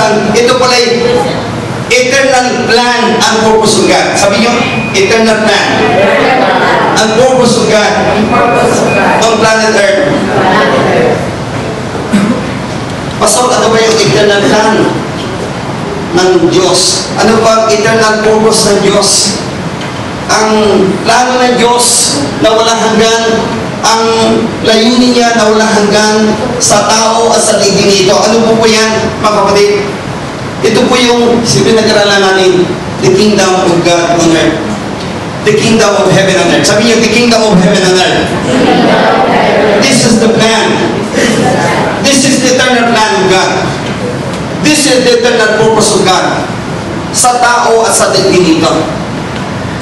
katapusan, ito pala'y eternal plan and purpose of God. Sabi nyo, eternal plan and purpose of God on planet Earth. Pastor, ano ba yung eternal plan ng Diyos? Ano ba ang eternal purpose ng Diyos? Ang plano ng Diyos na walang hanggan, ang layunin niya na walang hanggan sa tao at sa liging ito. Ano po yan, mga kapatid? Ito po yung pinag-aralan natin, the kingdom of God on earth. The kingdom of heaven on earth. Sabi niyo, the kingdom of heaven on earth. This is the plan. This is the eternal plan of God. This is the eternal purpose of God sa tao at sa liging ito.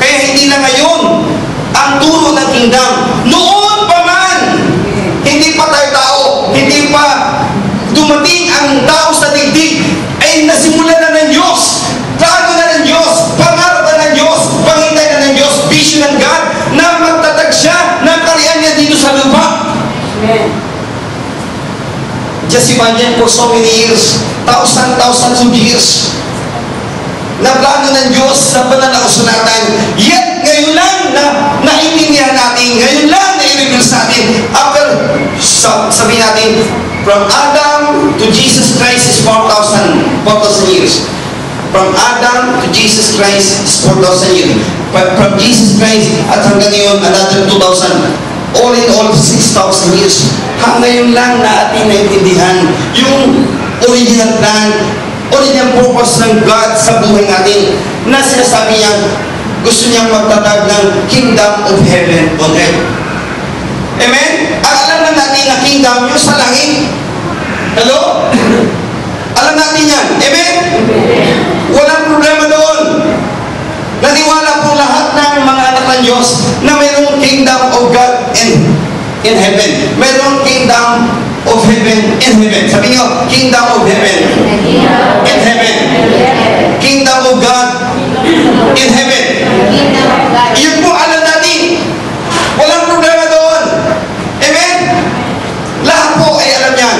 Kaya hindi na ngayon ang turo ng kingdom. Noon pa man, hindi pa tayo tao, hindi pa dumating ang tao sa digdig, ay nasimulan na ng Diyos, plano na ng Diyos, pangarap na ng Diyos, panghintay na ng Diyos, vision ng God, na magtatag siya ng kaharian niya dito sa lupa. Amen. Just imagine for so many years, thousands of years, na plano ng Diyos sa banal na kasulatan. Yet, ngayon lang na naintindihan natin, ngayon lang na i-reveal sa atin. After, sabihin natin, from Adam to Jesus Christ is 4,000 years. From Adam to Jesus Christ is 4,000 years. From Jesus Christ at hanggang ngayon, another 2,000. All in all, 6,000 years. Hanggang lang na ating naintindihan yung original plan, original purpose ng God sa buhay natin, na sinasabi niya, gusto niyang magtatag ng kingdom of heaven on earth. Amen? Alam na natin na kingdom yung sa langit. Hello? Alam natin yan. Amen? Walang problema doon. Naniwala po lahat ng mga anak ng Diyos na mayroong kingdom of God in heaven. Mayroong kingdom of heaven in heaven. Sabi niyo, kingdom of heaven in heaven. Kingdom of God in heaven. Yun po alam natin. Walang problema doon. Amen? Lahat po ay alam yan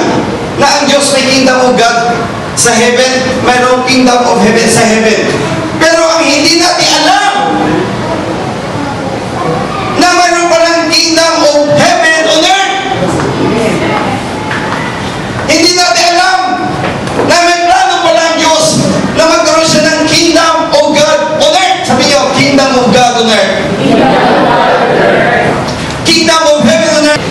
na ang Diyos may kingdom of God sa heaven, mayroong kingdom of heaven sa heaven. Pero ang hindi natin alam na mayroon palang kingdom of heaven on earth. Hindi natin alam na may plano pala ang Diyos na magkaroon siya ng kingdom of God on earth. Sabi niyo, kingdom of God on earth. Kingdom of heaven on earth.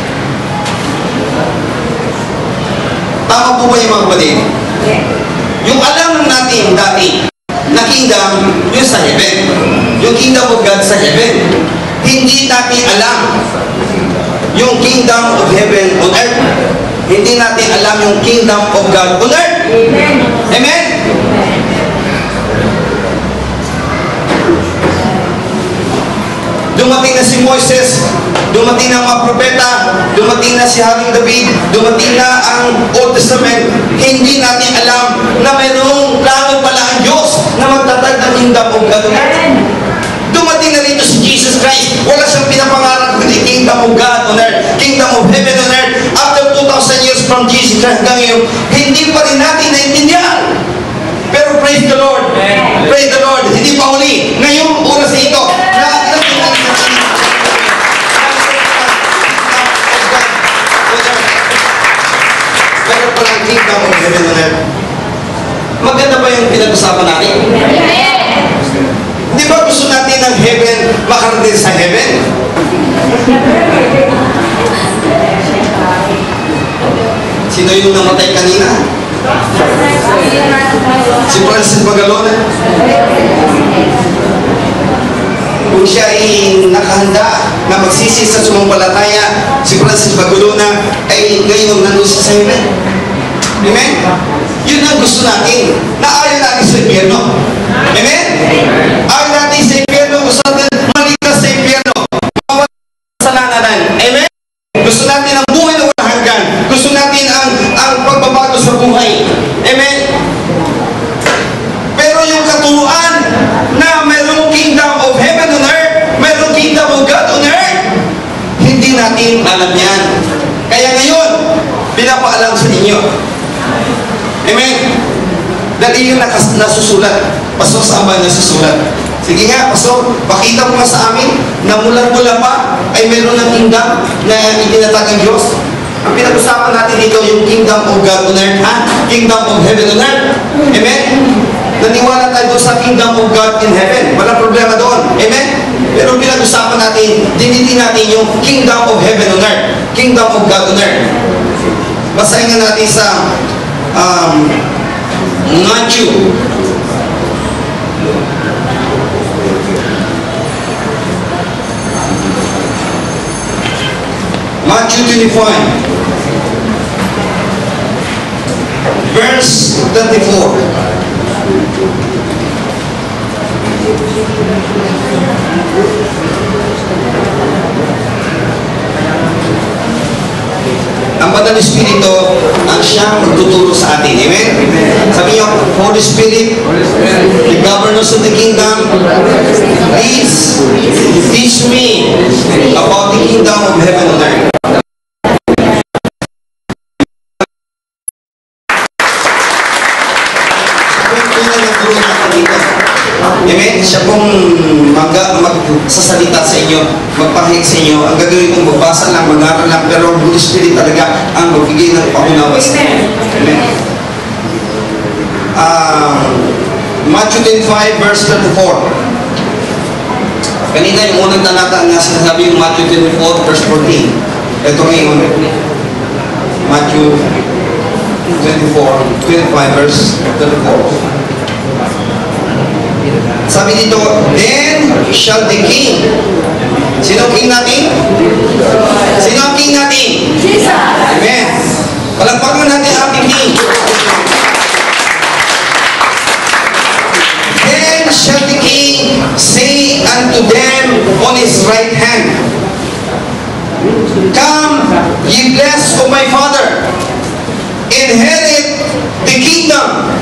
Tama po ba yung mga kapatid? Yung alam natin dati na kingdom yung sa heaven. Yung kingdom of God sa heaven. Hindi natin alam yung kingdom of heaven on earth. Hindi natin alam yung kingdom of God on earth. Amen? Amen? Dumating na si Moises, dumating na ang mga propeta, dumating na si Haring David, dumating na ang Old Testament. Hindi natin alam na mayroong plano pala ang Diyos na magtatag ng kingdom of God on earth. Dumating na rito si Jesus Christ. Wala siyang pinapangarap kundi kingdom of God on earth, kingdom of heaven on earth. After 2,000 years from Jesus Christ hanggang ngayon, hindi pa rin natin naintindihan. Pero praise the Lord. Praise the Lord. Hindi pa huli. Ngayong oras na ito, meron palang kingdom of heaven on earth. Maganda ba yung pinag-usapan natin? Di ba gusto natin ng heaven makarating sa heaven? Sino yung namatay kanina? Si Francis Magalona. Kung siya ay nakahanda na magsisi sa sumampalataya, si Francis Magalona ay ngayon nandun sa heaven. Amen? Yun ang gusto natin. Na ayaw natin sa impyerno. Amen? Ayaw natin sa impyerno. Gusto natin maligtas sa impyerno. Mawala sa kasalanan. Amen? Gusto natin ang buhay na walang hanggan. Gusto natin ang pagbabago sa buhay. Amen? Pero yung katuruan na mayroong kingdom of heaven on earth, mayroong kingdom of God on earth, hindi natin alam yan. Kaya ngayon, pinapaalam sa inyo. Amen? The Ayun yung nasusulat. Pastor, saan ba nasusulat? Sige nga, Pastor, pakita mo nga sa amin na mula-mula pa ay meron ng kingdom na itinatag ng Diyos. Ang pinag-usapan natin dito yung kingdom of God on earth, kingdom of heaven on earth. Amen? Naniwala tayo doon sa kingdom of God in heaven. Walang problema doon. Amen? Pero pinag-usapan natin, dinitin natin yung kingdom of heaven on earth. Kingdom of God on earth. Basahin nga natin sa Matthew 25, verse 34. Ang Banal na Espiritu ang siyang magtuturo sa atin. Amen? Sabi niyo, Holy Spirit, the governors of the kingdom, please teach me about the kingdom of heaven on earth. Amen? Siya pong magsasalita sa inyo, magpahayag sa inyo. Ang gagawin kong magbasa lang, mag-aaral lang, pero ang Holy Spirit talaga ang magbigay ng paunawa sa inyo. Amen? Matthew 25, verse 34. Kanina yung unang talata nga sinasabi yung Matthew 24, verse 14. Ito ngayon, Matthew 25, verse 34. Sabi dito, then shall the king. Sino ang king natin? Sino ang king natin? Jesus. Amen. Palagpakan natin ang ating king. Then shall the king say unto them on his right hand, come, ye blessed of my Father, inherit the kingdom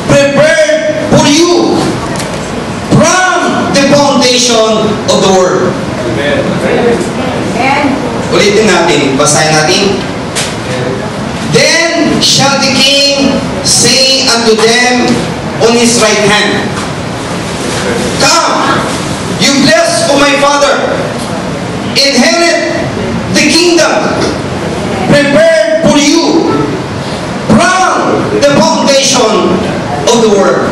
prepared for you from the foundation of the world. Amen. Ulitin natin, basahin natin. Then shall the king say unto them on his right hand, come, you blessed of my Father, inherit the kingdom prepared for you from the foundation of the world.